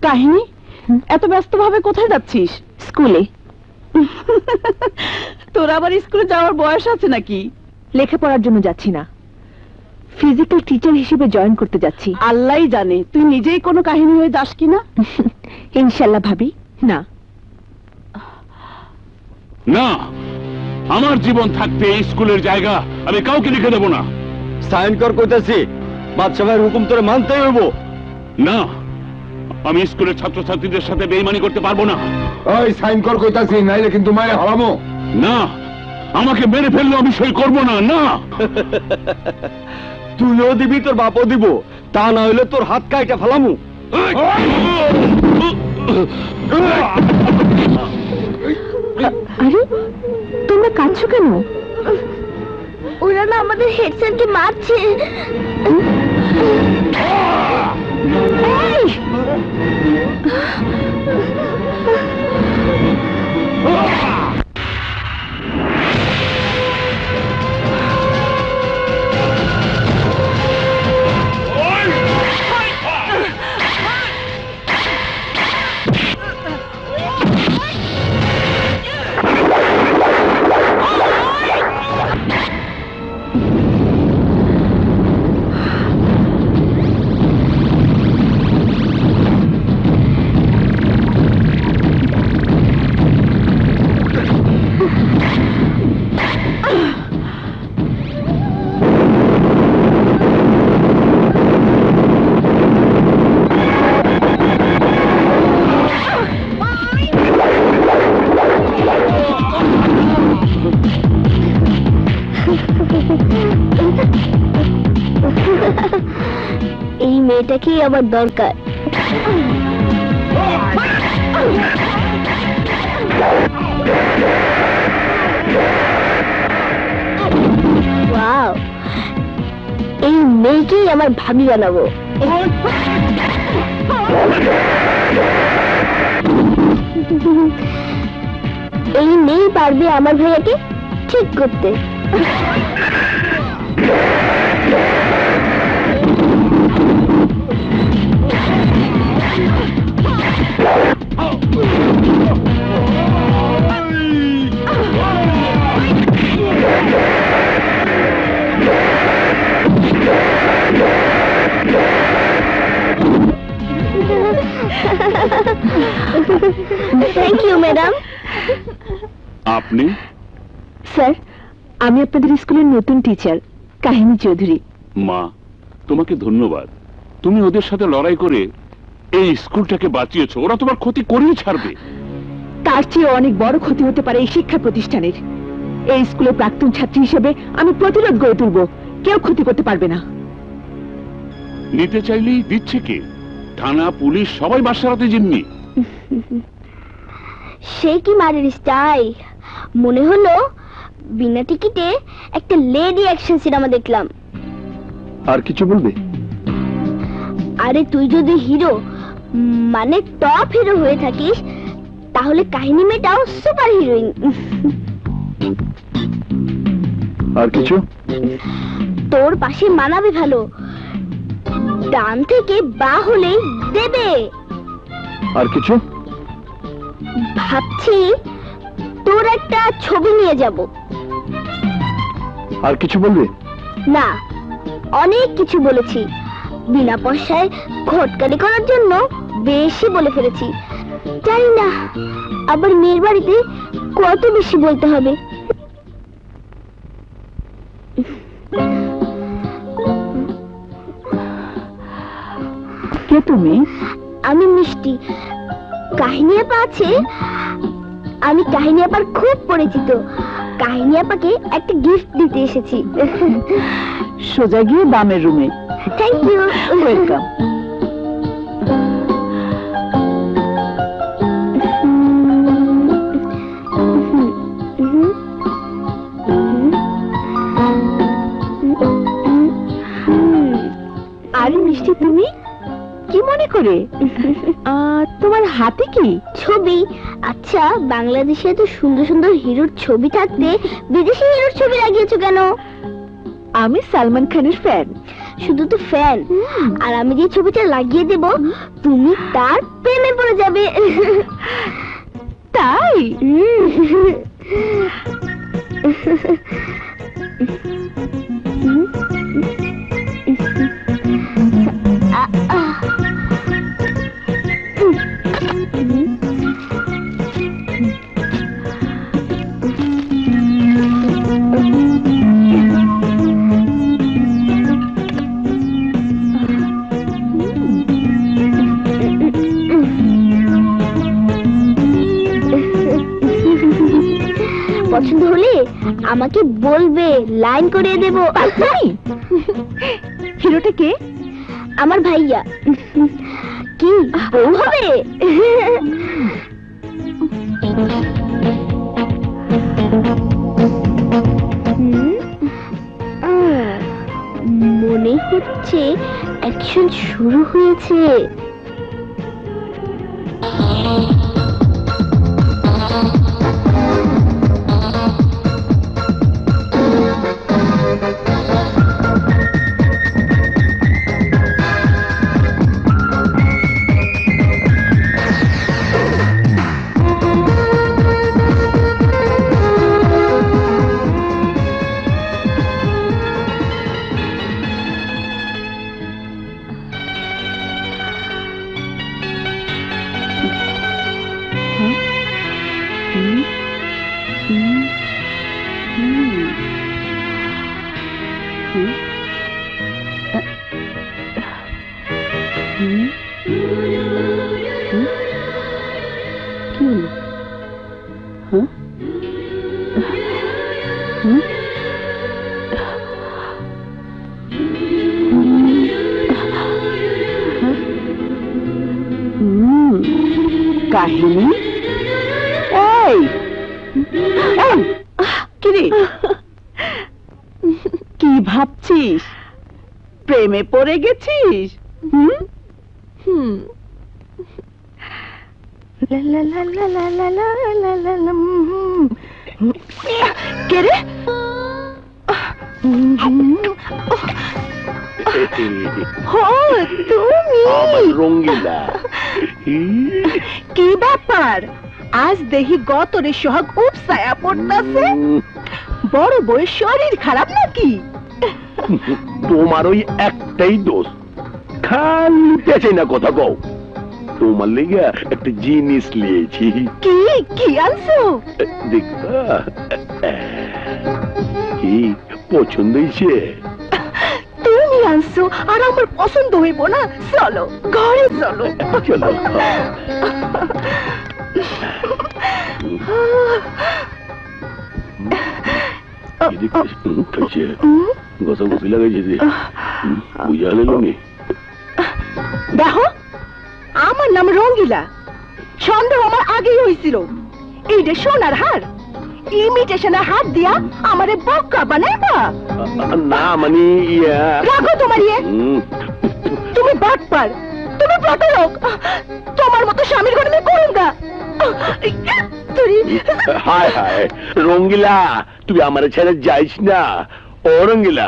কাহিনী, এত ব্যস্ত ভাবে কোথায় যাচ্ছিস? স্কুলে। তোর আবার স্কুলে যাওয়ার বয়স আছে নাকি? লেখাপড়ার জন্য যাচ্ছি না, ফিজিক্যাল টিচার হিসেবে জয়েন করতে যাচ্ছি। আল্লাহই জানে তুই নিজেই কোনো কাহিনী হয়ে যাস কিনা। ইনশাল্লাহ ভাবি। না না, আমার জীবন থাকতে এই স্কুলের জায়গা আমি কাউকে লিখে দেব না। সাইন কর কইতাছি, বাদশা ভাইয়ের হুকুম তোরে মানতেই হইব। না, আমি স্কুলের ছাত্রছাত্রীদের সাথে বেইমানি করতে পারবো না। ওই সাইন কর কইতাছি, নাইলে কিন্তু মায়ের হারামো। না, আমাকে মেরে ফেললো আমি সই করবো না। না, তুইও দিবি, তোর বাপও দিব, তা না হইলে তোর হাত কাইটা ফেলামু। আরে তোমরা কাঁদছো কেন? ওরা না আমাদের হেড স্যারকে মারছে। এই মেয়েটাকেই আমার দরকার। ওয়াও, এই মেয়েকেই আমার ভাবি বানাবো। এই মেয়ে পারবে আমার ভাইয়াকে ঠিক করতে। Thank you madam. আপনি? স্যার, আমি আপনাদের স্কুলের নতুন টিচার কাহিনী চৌধুরী। মা, তোমাকে ধন্যবাদ। তুমি ওদের সাথে লড়াই করে এই স্কুলটাকে বাঁচিয়েছো। ওরা তোমার ক্ষতি করেই ছাড়বে। তার চেয়ে অনেক বড় ক্ষতি হতে পারে এই শিক্ষা প্রতিষ্ঠানের। এই স্কুলের প্রাক্তন ছাত্রী হিসেবে আমি প্রতিরোধ গড়ে তুলব। কেউ ক্ষতি করতে পারবে না। নিতে চাইলেই দিচ্ছে কে? থানা, পুলিশ সবাই বাসারাতে জিম্মি। সে কি মারের স্টাইল! মনে হলো বিনা টিকিটে একটা লেডি অ্যাকশন সিনেমা দেখলাম। আর কিছু বলবে? আরে তুই যদি হিরো মানে টপ হিরো হয়ে থাকিস, তাহলে কাহিনী মেয়েটাও সুপার হিরোইন। আর কিছু? তোর পাশে মানাবে ভালো, ডান থেকে বা হলেই দেবে। আর কিছু? ভাবছি তোর একটা ছবি নিয়ে যাব। আর কিছু বলবে? না, অনেক কিছু বলেছি। বিনা পয়সায় ঘটকারি করার জন্য বেশি বলে ফেলেছি। জানি না আবার মেয়ের বাড়িতে কত বেশি বলতে হবে। কে তুমি? আমি মিষ্টি। কাহিনী আপা আছে? আমি কাহিনী আপার খুব পরিচিত। কাহিনী আপাকে একটা গিফট দিতে এসেছি। সোজা গিয়ে বামের রুমে। Thank you. ওয়েলকাম। আরে মিষ্টি, তুমি কি মনে করে? তোমার হাতে কি? ছবি। আচ্ছা, বাংলাদেশে এত সুন্দর সুন্দর হিরোর ছবি থাকতে বিদেশি হিরোর ছবি লাগিয়েছো কেন? আমি সালমান খানের ফ্যান। শুধু তো ফ্যান। আর আমি যে ছবিটা লাগিয়ে দেব তুমি তার প্রেমে পড়ে যাবে। তাই? পছন্দ হলে আমাকে বলবে, লাইন করিয়ে দেব। হিরোটা কে? আমার ভাইয়া। কি বউ হবে? মনে হচ্ছে অ্যাকশন শুরু হয়েছে। কাহিনী? এই এই, কিরে কি ভাবছিস? প্রেমে পড়ে গেছিস? কে রে? তুমি রঙ্গিলা কি ব্যাপার? আজ দেখি গতরে সোহাগ উপসায়া পড়তাছে। বড় বউয়ের শরীর খারাপ নাকি? তোমার ওই একটাই দোষ, খালি পেছে না কথা কও। তোমার লেগে একটা জিনিস নিয়েছি। কি কি আনছো? দেখবা কি পছন্দ হয়েছে? তুমি আনছো আর আমার পছন্দ হইব না? চলো ঘরে চলো। চলো গসাগুসি লাগাইছে যে বুঝা গেল নি। দেখো, আমার নাম রঙ্গিলা। সন্দেহ আমার আগেই হয়েছিল। এইটা সোনার হার, ইমিটেশনের হাত দিয়া আমারে বক্কা বানাইবা? না মানে ইয়া রাখো তোমার ইয়ে। তুমি বাটপার, তুমি প্রতারক। তোমার মতো স্বামীর ঘরে আমি করুন না। হায় হায় রঙ্গিলা, তুই আমার ছেড়ে যাইস না। ও রঙ্গিলা,